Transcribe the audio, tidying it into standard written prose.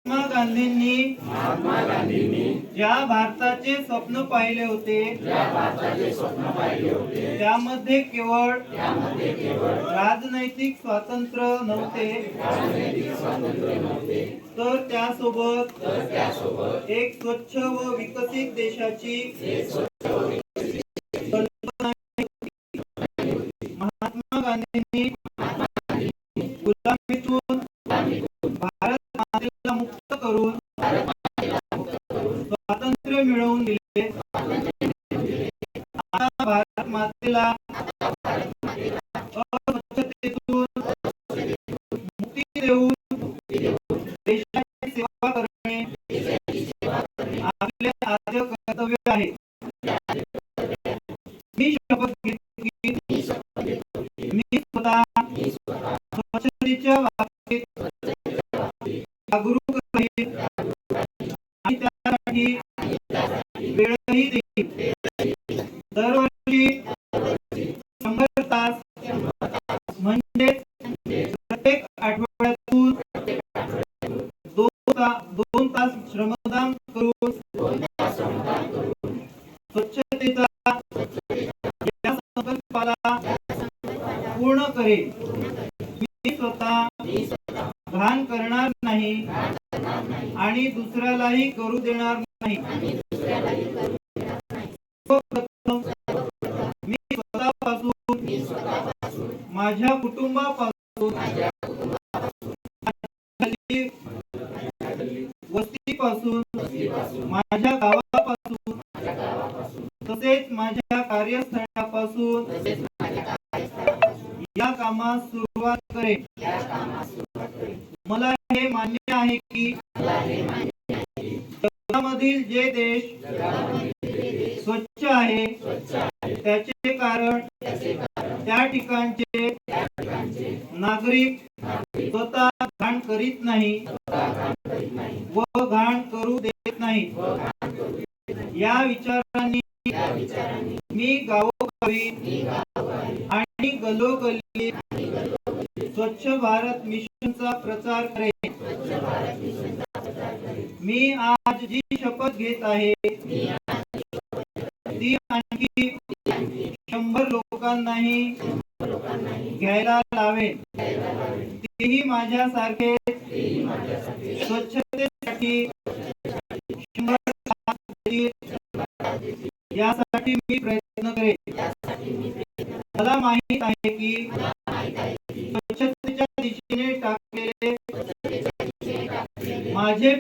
महात्मा गांधींनी ज्या भारताचे स्वप्न पाहिले होते त्यामध्ये केवळ राजनैतिक स्वातंत्र्य नव्हते, तर त्यासोबत एक स्वच्छ व विकसित देशाची कल्पना. महात्मा गांधींनी गुलामीतून भारत मातेला मुक्त करून स्वातंत्र्य मिळवून दिले. आता भारत मातेला अस्वच्छतेतून मुक्ती देऊन देशाची सेवा करणे आपले आद्य कर्तव्य आहे. मी शपथ घेतो की मी स्वतः स्वच्छतेच्या बाबतीत जागरूक राहील आणि त्यासाठी वेळही देईल. दरवर्षी 100 तास म्हणजे प्रत्येक आठवड्यातून 2 तास श्रमदान करून स्वच्छतेचा या संकल्पाला पूर्ण करेल. मी स्वतः घाण करणार नाही आणि दुसऱ्यालाही करू देणार नाही. मी स्वतःपासून, माझ्या कुटुंबापासून, वस्तीपासून, माझ्या गावापासून, तसेच माझ्या कार्यस्थळापासून या कामास सुरुवात करेन. मला हे मान्य आहे की जगामधील जे देश स्वच्छ आहे त्याचे कारण त्या ठिकाणचे नागरिक स्वतः घाण करीत नाही व घाण करू देत नाही. या विचारांनी मी गावोगावी आणि गलोगल्ली स्वच्छ भारत मिशनचा प्रचार करेन. मी आज जी शपथ घेत आहे ती आणखी 100 लोकांनाही घ्यायला लावेन. तेही माझ्यासारखे स्वच्छतेसाठी 100 तास देतील. यासाठी मी प्रयत्न करेन. मला माहित आहे की स्वच्छतेच्या दिशेने टाकलेले माझे